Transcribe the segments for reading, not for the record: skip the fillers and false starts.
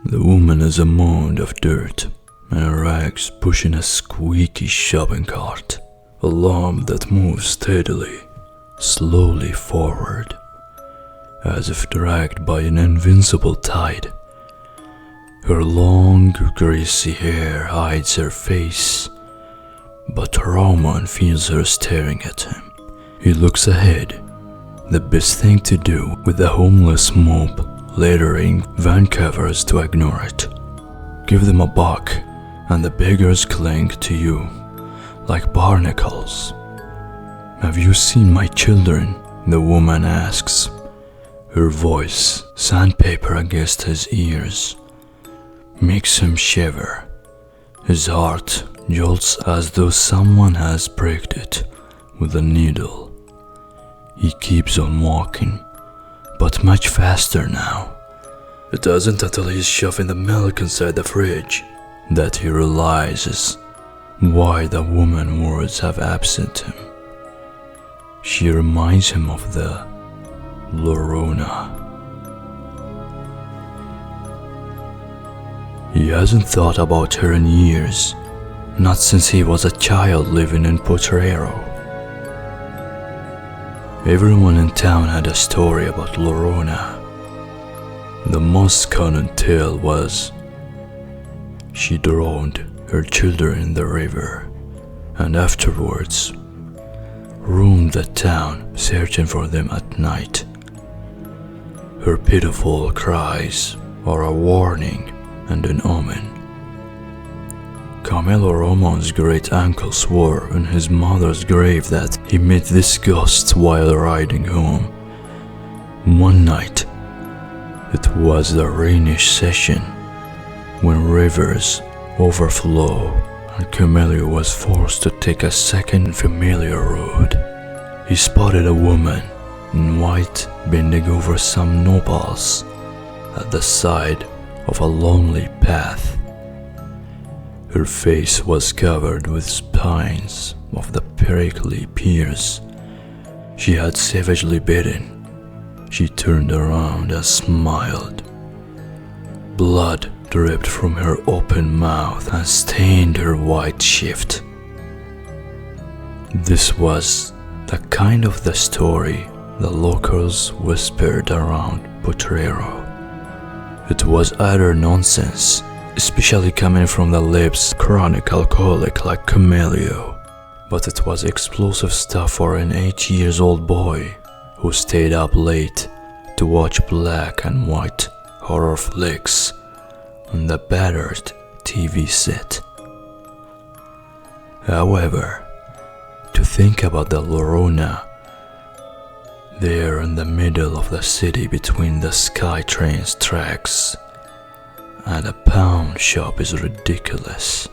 The woman is a mound of dirt and rags pushing a squeaky shopping cart, a lamp that moves steadily, slowly forward, as if dragged by an invincible tide. Her long, greasy hair hides her face, but Roman feels her staring at him. He looks ahead, the best thing to do with the homeless mob littering van covers to ignore it. Give them a buck, and the beggars cling to you like barnacles. Have you seen my children? The woman asks, her voice, sandpaper against his ears, makes him shiver. His heart jolts as though someone has pricked it with a needle. He keeps on walking, but much faster now. It isn't until he's shoving the milk inside the fridge that he realizes why the woman's words have upset him. She reminds him of the Llorona. He hasn't thought about her in years, not since he was a child living in Potrero. Everyone in town had a story about Llorona. The most common tale was she drowned her children in the river and afterwards roamed the town searching for them at night. Her pitiful cries are a warning and an omen. Camilo Roman's great uncle swore in his mother's grave that he met this ghost while riding home. One night, it was the rainish session when rivers overflow and Camilo was forced to take a second familiar road. He spotted a woman in white bending over some nopals at the side of a lonely path. Her face was covered with spines of the prickly pears she had savagely bitten. She turned around and smiled. Blood dripped from her open mouth and stained her white shift. This was the kind of the story the locals whispered around Potrero. It was utter nonsense, especially coming from the lips chronic alcoholic like Camilo. But it was explosive stuff for an 8-year-old boy who stayed up late to watch black and white horror flicks on the battered TV set. However, to think about the Llorona there in the middle of the city between the SkyTrain's tracks and a pawn shop is ridiculous.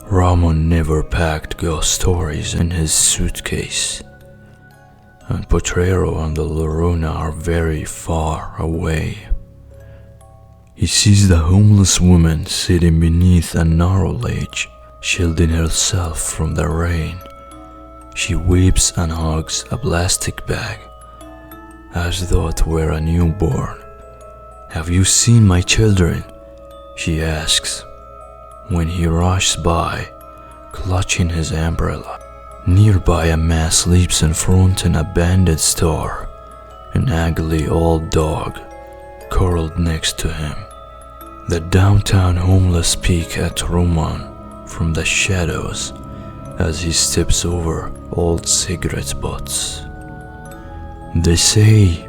Ramon never packed ghost stories in his suitcase, and Potrero and the Llorona are very far away. He sees the homeless woman sitting beneath a narrow ledge, shielding herself from the rain. She weeps and hugs a plastic bag, as though it were a newborn. "Have you seen my children?" she asks, when he rushes by, clutching his umbrella. Nearby, a man sleeps in front of an abandoned store, an ugly old dog curled next to him. The downtown homeless peek at Roman from the shadows as he steps over old cigarette butts. They say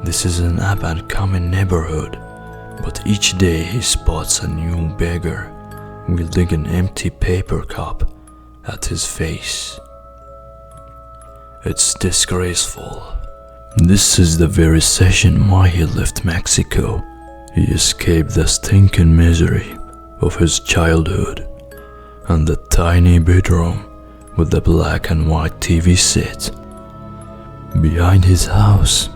this is an up-and-coming neighborhood, but each day he spots a new beggar wielding an empty paper cup at his face. It's disgraceful. This is the very session why he left Mexico. He escaped the stinking misery of his childhood and the tiny bedroom with the black and white TV set. Behind his house,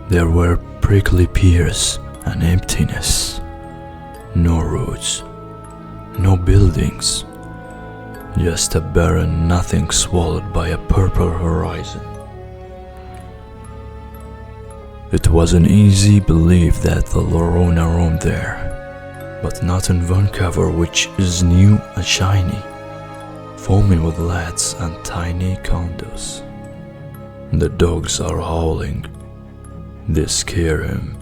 there were prickly pears and emptiness. No roads, no buildings, just a barren nothing swallowed by a purple horizon. It was an easy belief that the Llorona roamed there, but not in Vancouver, which is new and shiny, foaming with lads and tiny condos. The dogs are howling. They scare him.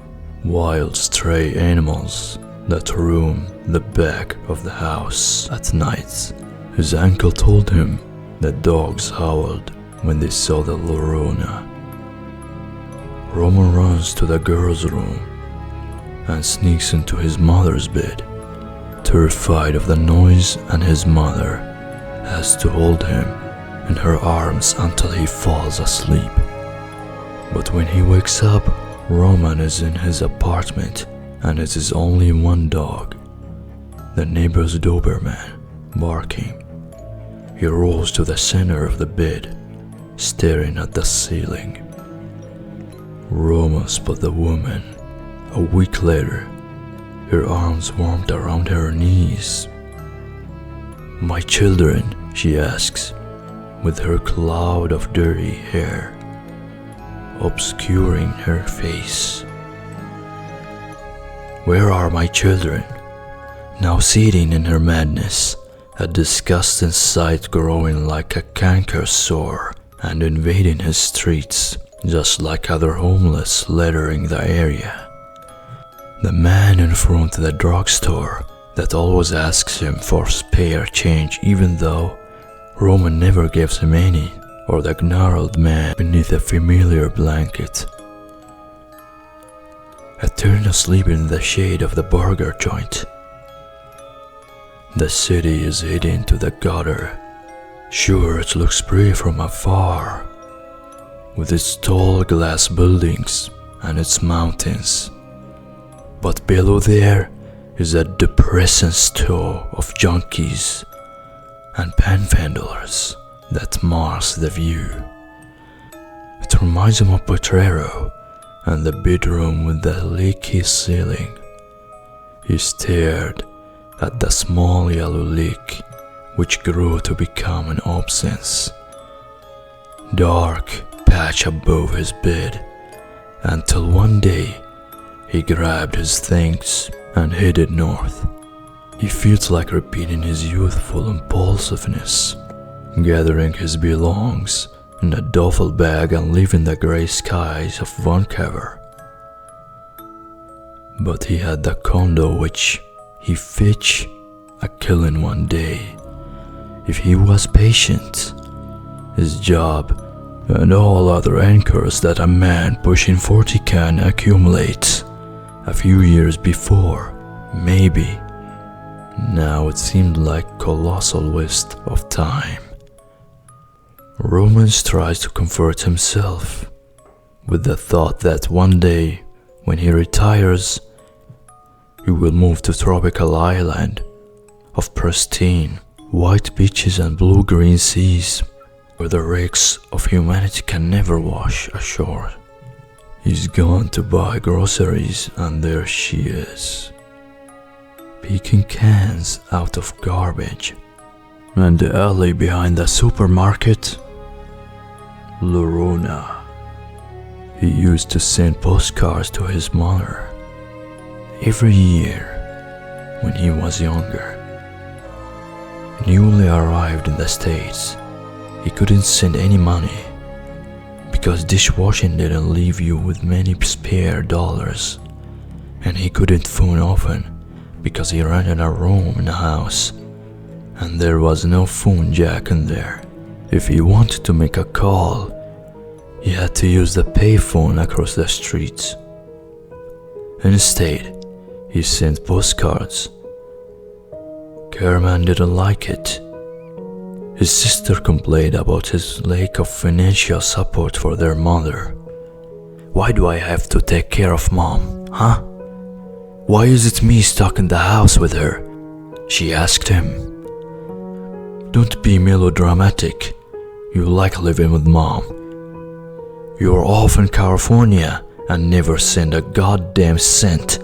Wild stray animals that roam the back of the house at night. His uncle told him that dogs howled when they saw the Llorona. Roman runs to the girl's room and sneaks into his mother's bed, terrified of the noise, and his mother has to hold him in her arms until he falls asleep. But when he wakes up, Roman is in his apartment and it is only one dog, the neighbor's Doberman, barking. He rolls to the center of the bed, staring at the ceiling. Roman spot the woman. A week later, her arms warmed around her knees. "My children?" she asks, with her cloud of dirty hair obscuring her face. "Where are my children?" Now seething in her madness, a disgusting sight growing like a canker sore and invading his streets, just like other homeless littering the area. The man in front of the drugstore that always asks him for spare change even though Roman never gives him any, or the gnarled man beneath a familiar blanket. Eternal asleep in the shade of the burger joint. The city is hidden to the gutter. Sure, it looks pretty from afar, with its tall glass buildings and its mountains. But below there is a depressing store of junkies and panhandlers that mars the view. It reminds him of Potrero and the bedroom with the leaky ceiling. He stared at the small yellow leak which grew to become an absence, dark patch above his bed, until one day he grabbed his things and headed north. He feels like repeating his youthful impulsiveness, gathering his belongings in a duffel bag and leaving the grey skies of Vancouver. But he had the condo which he fetched a killing one day if he was patient. His job and all other anchors that a man pushing 40 can accumulate a few years before, maybe. Now it seemed like colossal waste of time. Romans tries to comfort himself with the thought that one day when he retires, he will move to tropical island of pristine white beaches and blue-green seas where the wrecks of humanity can never wash ashore. He's gone to buy groceries and there she is, picking cans out of garbage. And the alley behind the supermarket, Llorona. He used to send postcards to his mother every year when he was younger. Newly arrived in the States, he couldn't send any money because dishwashing didn't leave you with many spare dollars, and he couldn't phone often because he rented a room in the house and there was no phone jack in there. If he wanted to make a call, he had to use the payphone across the street. Instead, he sent postcards. Kerman didn't like it. His sister complained about his lack of financial support for their mother. "Why do I have to take care of mom, huh? Why is it me stuck in the house with her?" she asked him. "Don't be melodramatic. You like living with mom. You're off in California and never send a goddamn cent.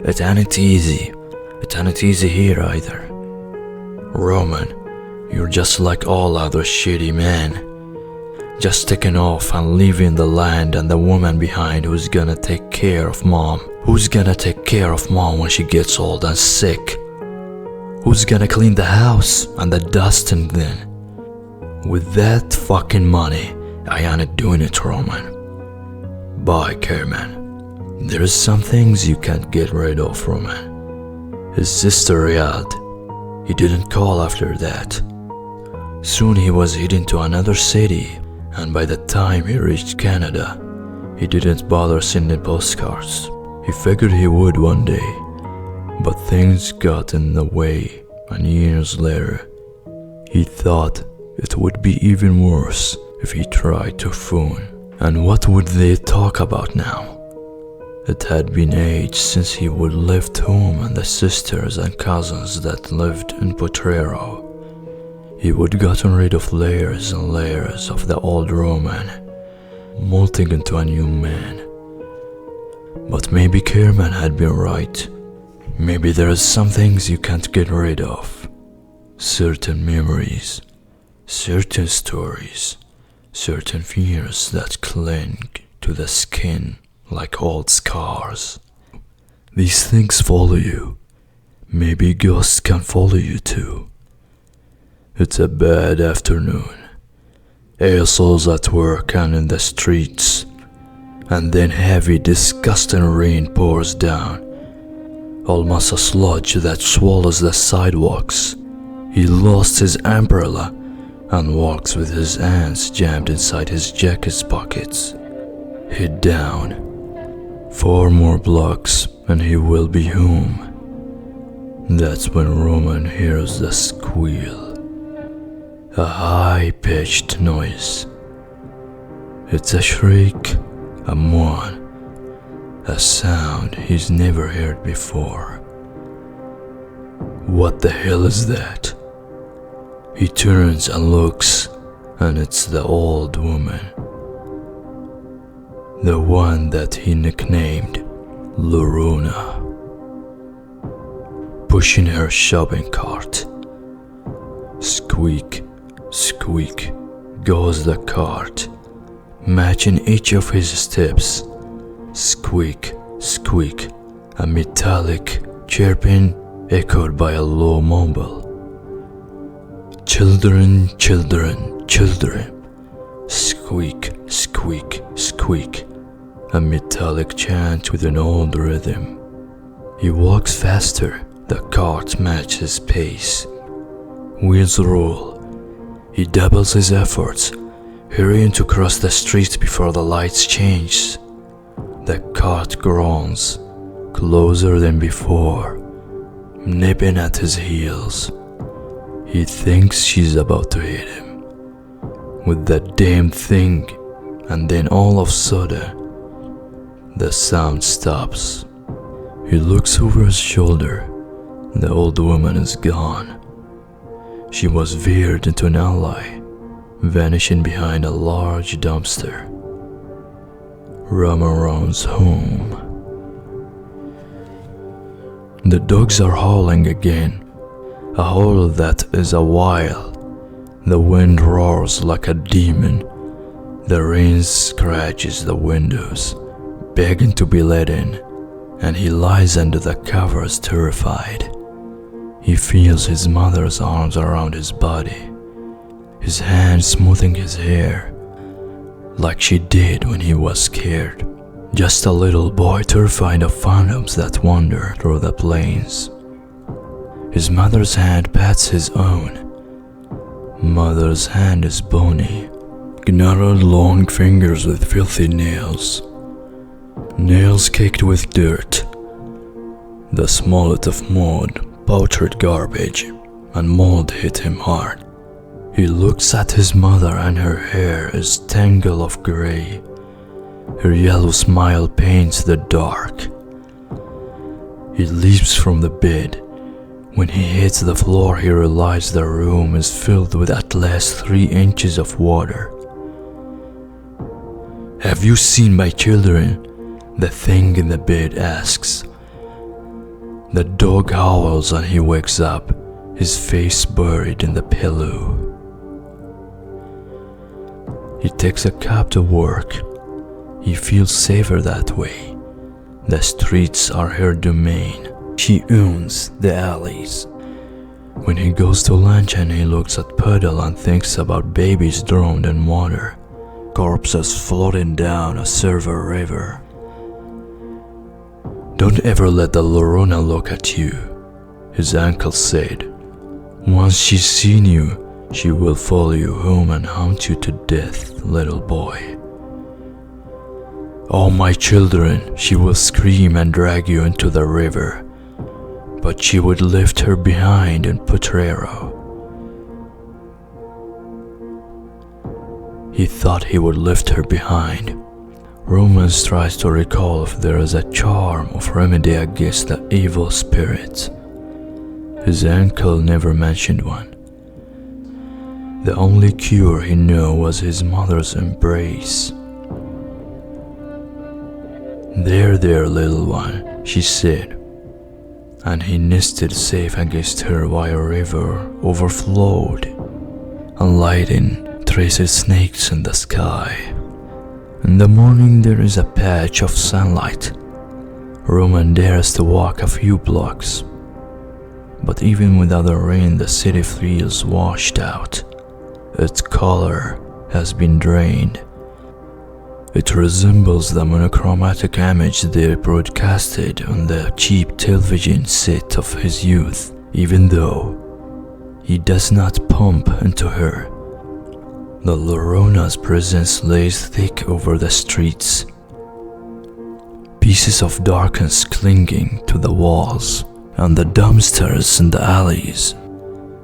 It ain't easy. It ain't easy here either. Roman, you're just like all other shitty men. just taking off and leaving the land and the woman behind who's gonna take care of mom. Who's gonna take care of mom when she gets old and sick? Who's gonna clean the house and the dust and then? With that fucking money, I ain't doing it, Roman. Bye, Kerman. There's some things you can't get rid of, Roman. His sister Riyadh, he didn't call after that. Soon he was heading to another city, and by the time he reached Canada, he didn't bother sending postcards. He figured he would one day, but things got in the way, and years later, he thought it would be even worse if he tried to phone. And what would they talk about now? It had been ages since he would left home and the sisters and cousins that lived in Potrero. He would gotten rid of layers and layers of the old Roman, molting into a new man. But maybe Kerman had been right. Maybe there are some things you can't get rid of. Certain memories, certain stories, certain fears that cling to the skin like old scars. These things follow you. Maybe ghosts can follow you too. It's a bad afternoon. Assholes at work and in the streets. And then heavy, disgusting rain pours down, almost a sludge that swallows the sidewalks. He lost his umbrella and walks with his hands jammed inside his jacket's pockets. Head down. 4 more blocks and he will be home. That's when Roman hears the squeal. A high-pitched noise. It's a shriek, a moan, a sound he's never heard before. What the hell is that? He turns and looks, and it's the old woman. The one that he nicknamed Llorona, pushing her shopping cart. Squeak, squeak goes the cart, matching each of his steps. Squeak, squeak, a metallic chirping echoed by a low mumble. Children, children, children. Squeak, squeak, squeak, a metallic chant with an old rhythm. He walks faster, the cart matches his pace. Wheels roll. He doubles his efforts, hurrying to cross the street before the lights change. The cart groans, closer than before, nipping at his heels. He thinks she's about to hit him with that damn thing, and then all of a sudden, the sound stops. He looks over his shoulder. The old woman is gone. She was veered into an alley, vanishing behind a large dumpster. Roman runs home. The dogs are howling again, a howl that is a wail. The wind roars like a demon. The rain scratches the windows, begging to be let in, and he lies under the covers terrified. He feels his mother's arms around his body, his hands smoothing his hair, like she did when he was scared. Just a little boy terrified of phantoms that wander through the plains. His mother's hand pats his own. Mother's hand is bony, gnarled long fingers with filthy nails. Nails caked with dirt. The smallest of mud, powdered garbage, and mold hit him hard. He looks at his mother and her hair is tangle of gray. Her yellow smile paints the dark. He leaps from the bed. When he hits the floor, he realizes the room is filled with at least 3 inches of water. "Have you seen my children?" the thing in the bed asks. The dog howls and he wakes up, his face buried in the pillow. He takes a cab to work. He feels safer that way. The streets are her domain. She owns the alleys. When he goes to lunch and he looks at puddle and thinks about babies drowned in water, corpses floating down a silver river. Don't ever let the Llorona look at you, his uncle said. Once she's seen you, she will follow you home and haunt you to death, little boy. Oh, my children, she will scream and drag you into the river, but she would lift her behind in Potrero. He thought he would lift her behind. Romans tries to recall if there is a charm of remedy against the evil spirits. His uncle never mentioned one. The only cure he knew was his mother's embrace. There, little one, she said, and he nested safe against her while a river overflowed, and lightning traces snakes in the sky. In the morning there is a patch of sunlight. Roman dares to walk a few blocks, but even without the rain the city feels washed out. Its color has been drained. It resembles the monochromatic image they broadcasted on the cheap television set of his youth, even though he does not pump into her. The Llorona's presence lays thick over the streets, pieces of darkness clinging to the walls and the dumpsters in the alleys.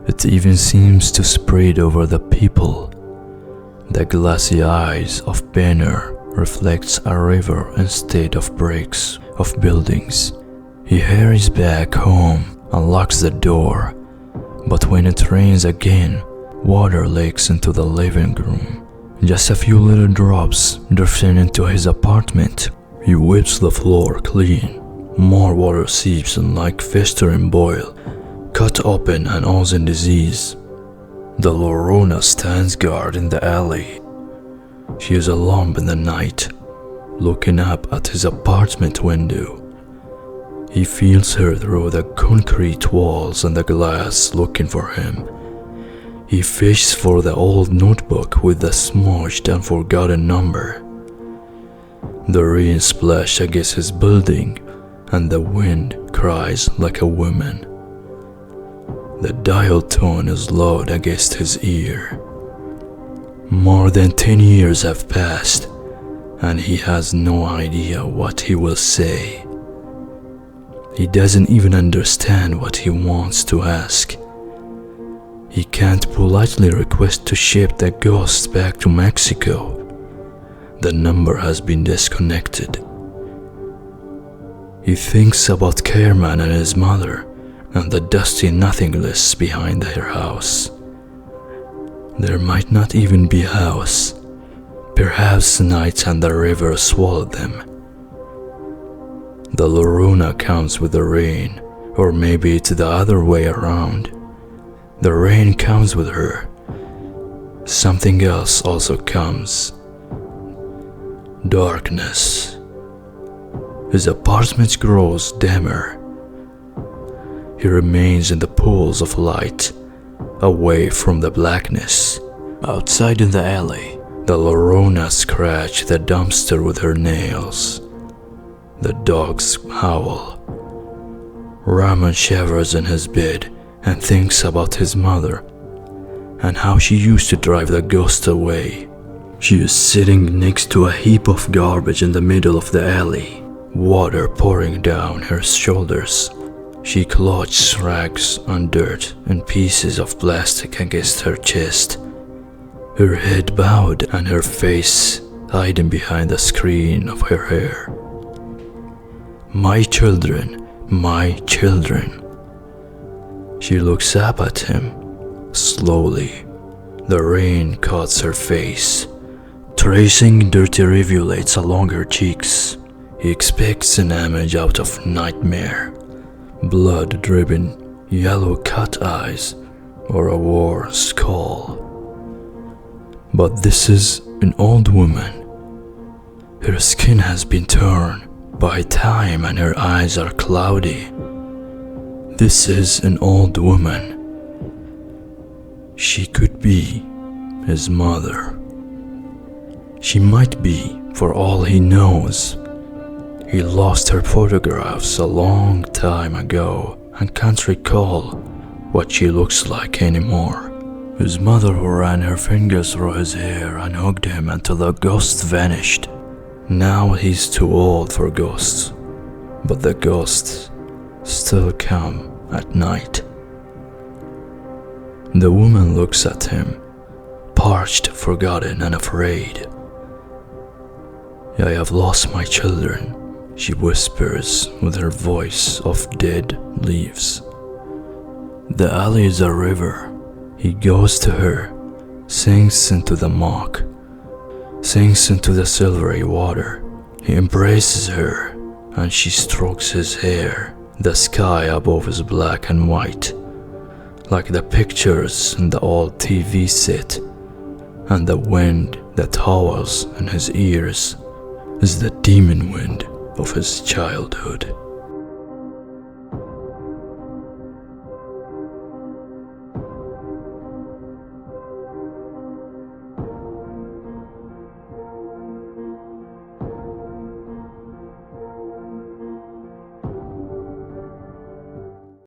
It even seems to spread over the people. The glassy eyes of Banner reflects a river instead of bricks of buildings. He hurries back home and locks the door, but when it rains again, water leaks into the living room. Just a few little drops drifting into his apartment. He wipes the floor clean. More water seeps in like festering boil, cut open and oozing disease. The Llorona stands guard in the alley. She is alone in the night, looking up at his apartment window. He feels her through the concrete walls and the glass, looking for him. He fishes for the old notebook with the smudged and forgotten number. The rain splashes against his building, and the wind cries like a woman. The dial tone is loud against his ear. More than 10 years have passed, and he has no idea what he will say. He doesn't even understand what he wants to ask. He can't politely request to ship the ghost back to Mexico. The number has been disconnected. He thinks about Careman and his mother and the dusty nothingness behind their house. There might not even be a house. Perhaps the night and the river swallowed them. The Llorona comes with the rain, or maybe it's the other way around. The rain comes with her. Something else also comes. Darkness. His apartment grows dimmer. He remains in the pools of light, away from the blackness. Outside in the alley, the Llorona scratches the dumpster with her nails. The dogs howl. Raman shivers in his bed and thinks about his mother and how she used to drive the ghost away. She is sitting next to a heap of garbage in the middle of the alley, water pouring down her shoulders. She clutches rags and dirt and pieces of plastic against her chest, her head bowed and her face hiding behind the screen of her hair. My children, my children. She looks up at him, slowly. The rain cuts her face, tracing dirty rivulets along her cheeks. He expects an image out of nightmare. Blood-dripping, yellow-cut eyes, or a war skull. But this is An old woman. Her skin has been torn by time and her eyes are cloudy. This is an old woman. She could be his mother. She might be, for all he knows. He lost her photographs a long time ago and can't recall what she looks like anymore. His mother who ran her fingers through his hair and hugged him until the ghost vanished. Now he's too old for ghosts, but the ghosts still come at night. The woman looks at him, parched, forgotten, and afraid. I have lost my children, she whispers with her voice of dead leaves. The alley is a river. He goes to her, sinks into the muck, sinks into the silvery water. He embraces her, and she strokes his hair. The sky above is black and white, like the pictures in the old TV set, and the wind that howls in his ears is the demon wind of his childhood.